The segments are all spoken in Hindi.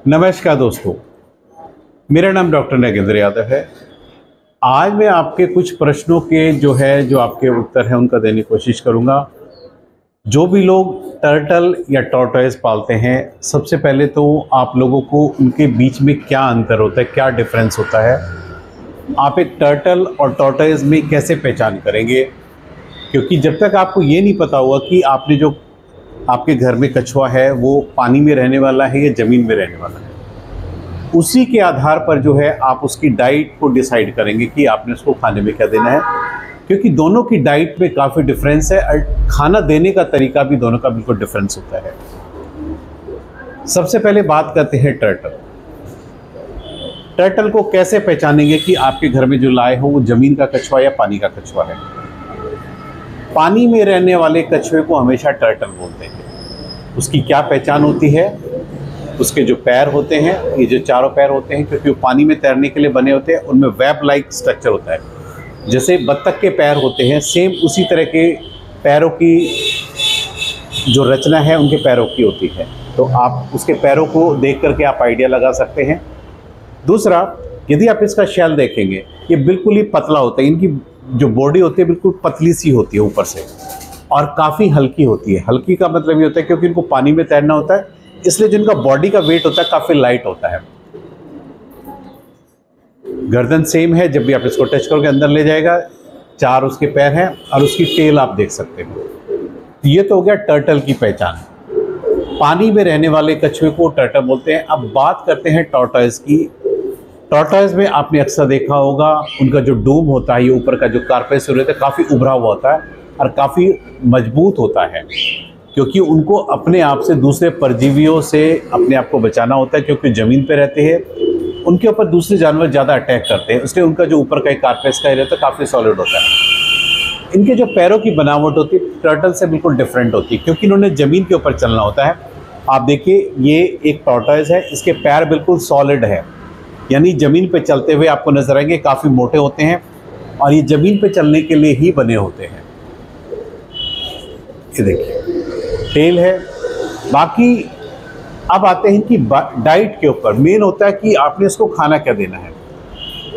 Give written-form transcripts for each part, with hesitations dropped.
नमस्कार दोस्तों, मेरा नाम डॉक्टर नागेंद्र यादव है। आज मैं आपके कुछ प्रश्नों के जो आपके उत्तर हैं उनका देने की कोशिश करूंगा। जो भी लोग टर्टल या टॉर्टोइज पालते हैं, सबसे पहले तो आप लोगों को उनके बीच में क्या अंतर होता है, क्या डिफरेंस होता है, आप एक टर्टल और टॉर्टोइज में कैसे पहचान करेंगे। क्योंकि जब तक आपको ये नहीं पता होगा कि आपने जो आपके घर में कछुआ है वो पानी में रहने वाला है या ज़मीन में रहने वाला है, उसी के आधार पर जो है आप उसकी डाइट को डिसाइड करेंगे कि आपने उसको खाने में क्या देना है। क्योंकि दोनों की डाइट में काफ़ी डिफरेंस है और खाना देने का तरीका भी दोनों का बिल्कुल डिफरेंस होता है। सबसे पहले बात करते हैं टर्टल। टर्टल को कैसे पहचानेंगे कि आपके घर में जो लाए हो वो ज़मीन का कछुआ या पानी का कछुआ है। पानी में रहने वाले कछुए को हमेशा टर्टल बोलते हैं। उसकी क्या पहचान होती है, उसके जो पैर होते हैं, ये जो चारों पैर होते हैं, क्योंकि वो पानी में तैरने के लिए बने होते हैं, उनमें वेब लाइक स्ट्रक्चर होता है। जैसे बत्तख के पैर होते हैं, सेम उसी तरह के पैरों की जो रचना है उनके पैरों की होती है। तो आप उसके पैरों को देख करके आप आइडिया लगा सकते हैं। दूसरा, यदि आप इसका शैल देखेंगे, ये बिल्कुल ही पतला होता है। इनकी जो बॉडी होती है बिल्कुल पतली सी होती है ऊपर से, और काफ़ी हल्की होती है। हल्की का मतलब ये होता है क्योंकि इनको पानी में तैरना होता है, इसलिए जिनका बॉडी का वेट होता है काफ़ी लाइट होता है। गर्दन सेम है, जब भी आप इसको टच करोगे अंदर ले जाएगा। चार उसके पैर हैं और उसकी टेल आप देख सकते हो। ये तो हो गया टर्टल की पहचान। पानी में रहने वाले कछुए को टर्टल बोलते हैं। अब बात करते हैं टॉर्टोइज की। टॉर्टोइज में आपने अक्सर देखा होगा उनका जो डूम होता है, ये ऊपर का जो कार्पेस होता है काफ़ी उभरा हुआ होता है और काफ़ी मजबूत होता है, क्योंकि उनको अपने आप से दूसरे परजीवियों से अपने आप को बचाना होता है। क्योंकि ज़मीन पे रहते हैं, उनके ऊपर दूसरे जानवर ज़्यादा अटैक करते हैं, इसलिए उनका जो ऊपर का एक कार्पेस का एरिया होता है काफ़ी सॉलिड होता है। इनके जो पैरों की बनावट होती है टर्टल से बिल्कुल डिफरेंट होती है, क्योंकि इन्होंने ज़मीन के ऊपर चलना होता है। आप देखिए, ये एक टॉर्टोइज है, इसके पैर बिल्कुल सॉलिड है, यानी ज़मीन पे चलते हुए आपको नजर आएंगे, काफ़ी मोटे होते हैं और ये ज़मीन पे चलने के लिए ही बने होते हैं। ये देखिए टेल है। बाकी अब आते हैं इनकी डाइट के ऊपर। मेन होता है कि आपने इसको खाना क्या देना है।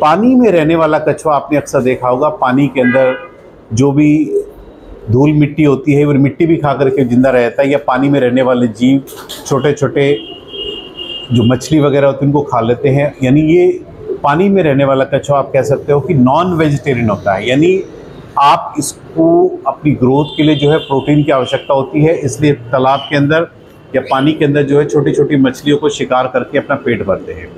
पानी में रहने वाला कछुआ आपने अक्सर देखा होगा, पानी के अंदर जो भी धूल मिट्टी होती है वो मिट्टी भी खा करके जिंदा रहता है, या पानी में रहने वाले जीव छोटे छोटे जो मछली वगैरह होती है उनको खा लेते हैं। यानी ये पानी में रहने वाला कछुआ आप कह सकते हो कि नॉन वेजिटेरियन होता है। यानी आप इसको अपनी ग्रोथ के लिए जो है प्रोटीन की आवश्यकता होती है, इसलिए तालाब के अंदर या पानी के अंदर जो है छोटी छोटी मछलियों को शिकार करके अपना पेट भरते हैं।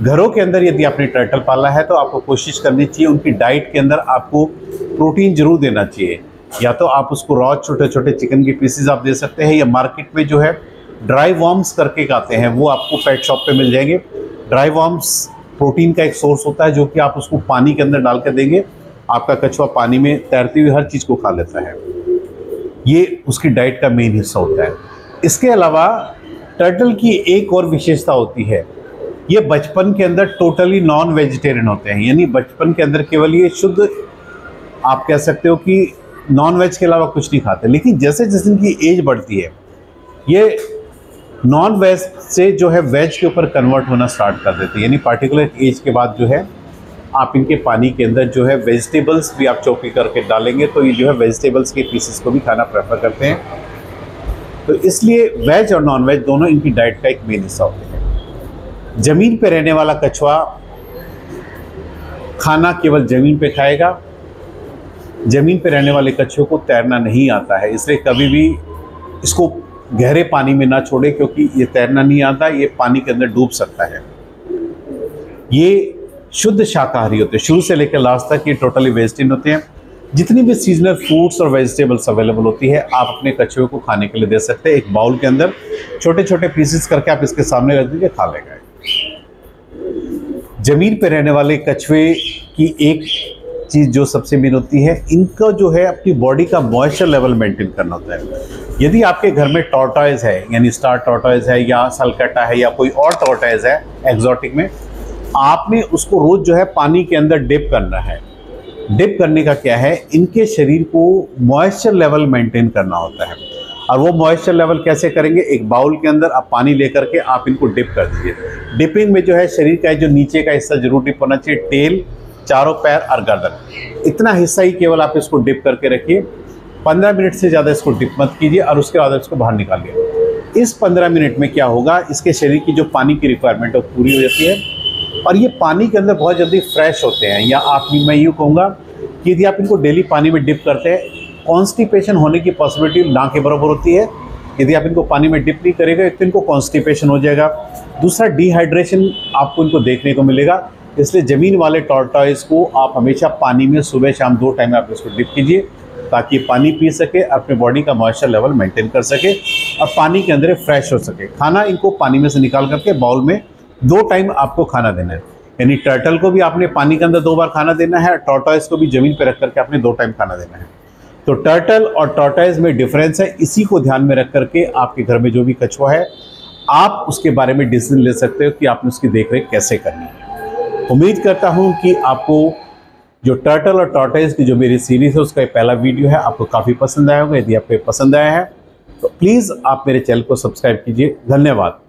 घरों के अंदर यदि आपने टर्टल पाला है तो आपको कोशिश करनी चाहिए उनकी डाइट के अंदर आपको प्रोटीन जरूर देना चाहिए। या तो आप उसको रॉ छोटे छोटे चिकन के पीसेज आप दे सकते हैं, या मार्केट में जो है ड्राई वॉर्म्स करके आते हैं वो आपको पेट शॉप पे मिल जाएंगे। ड्राई वॉर्म्स प्रोटीन का एक सोर्स होता है, जो कि आप उसको पानी के अंदर डाल कर देंगे, आपका कछुआ पानी में तैरती हुई हर चीज़ को खा लेता है। ये उसकी डाइट का मेन हिस्सा होता है। इसके अलावा टर्टल की एक और विशेषता होती है, ये बचपन के अंदर टोटली नॉन वेजिटेरियन होते हैं। यानी बचपन के अंदर केवल ये शुद्ध आप कह सकते हो कि नॉन वेज के अलावा कुछ नहीं खाते। लेकिन जैसे जैसे इनकी एज बढ़ती है, ये नॉन वेज से जो है वेज के ऊपर कन्वर्ट होना स्टार्ट कर देते हैं। यानी पार्टिकुलर एज के बाद जो है आप इनके पानी के अंदर जो है वेजिटेबल्स भी आप चॉपी करके डालेंगे तो ये जो है वेजिटेबल्स के पीसेस को भी खाना प्रेफर करते हैं। तो इसलिए वेज और नॉन वेज दोनों इनकी डाइट का एक मेन हिस्सा होते हैं। ज़मीन पे रहने वाला कछुआ खाना केवल ज़मीन पे खाएगा। ज़मीन पे रहने वाले कछुए को तैरना नहीं आता है, इसलिए कभी भी इसको गहरे पानी में ना छोड़े, क्योंकि ये तैरना नहीं आता, ये पानी के अंदर डूब सकता है। ये शुद्ध शाकाहारी होते हैं, शुरू से लेकर लास्ट तक ये टोटली वेजिटेरियन होते हैं। जितनी भी सीजनल फ्रूट्स और वेजिटेबल्स अवेलेबल होती है आप अपने कछुए को खाने के लिए दे सकते हैं। एक बाउल के अंदर छोटे छोटे पीसेस करके आप इसके सामने रख दीजिए, खा लेगा। ज़मीन पे रहने वाले कछुए की एक चीज़ जो सबसे मेन होती है, इनका जो है अपनी बॉडी का मॉइस्चर लेवल मेंटेन करना होता है। यदि आपके घर में टॉर्टोइज है, यानी स्टार टॉर्टोइज है या सलकटा है या कोई और टॉर्टोइज है एक्सोटिक में, आपने उसको रोज जो है पानी के अंदर डिप करना है। डिप करने का क्या है, इनके शरीर को मॉइस्चर लेवल मेंटेन करना होता है। और वो मॉइस्चर लेवल कैसे करेंगे, एक बाउल के अंदर आप पानी लेकर के आप इनको डिप कर दीजिए। डिपिंग में जो है शरीर का जो नीचे का हिस्सा जरूर डिप होना चाहिए, टेल, चारों पैर और गर्दन, इतना हिस्सा ही केवल आप इसको डिप करके रखिए। 15 मिनट से ज़्यादा इसको डिप मत कीजिए और उसके बाद इसको बाहर निकालिए। इस 15 मिनट में क्या होगा, इसके शरीर की जो पानी की रिक्वायरमेंट है पूरी हो जाती है और ये पानी के अंदर बहुत जल्दी फ्रेश होते हैं। या मैं यूँ कहूँगा कि यदि आप इनको डेली पानी में डिप करते हैं, कॉन्स्टिपेशन होने की पॉसिबिलिटी ना के बराबर होती है। यदि आप इनको पानी में डिप नहीं करेंगे तो इनको कॉन्स्टिपेशन हो जाएगा। दूसरा, डिहाइड्रेशन आपको इनको देखने को मिलेगा। इसलिए ज़मीन वाले टॉर्टॉइज को आप हमेशा पानी में सुबह शाम 2 टाइम आप इसको डिप कीजिए ताकि पानी पी सके, अपने बॉडी का मॉइस्चर लेवल मेंटेन कर सके और पानी के अंदर फ्रेश हो सके। खाना इनको पानी में से निकाल करके बाउल में 2 टाइम आपको खाना देना है। यानी टर्टल को भी आपने पानी के अंदर 2 बार खाना देना है, टॉर्टॉइज को भी ज़मीन पर रख करके आपने 2 टाइम खाना देना है। तो टर्टल और टॉर्टॉइज में डिफरेंस है, इसी को ध्यान में रख करके आपके घर में जो भी कछुआ है आप उसके बारे में डिसीजन ले सकते हो कि आपने उसकी देखरेख कैसे करनी है। उम्मीद करता हूं कि आपको जो टर्टल और टॉर्टॉइज की जो मेरी सीरीज़ है उसका पहला वीडियो है आपको काफ़ी पसंद आया होगा। यदि आपको पसंद आया है तो प्लीज़ आप मेरे चैनल को सब्सक्राइब कीजिए। धन्यवाद।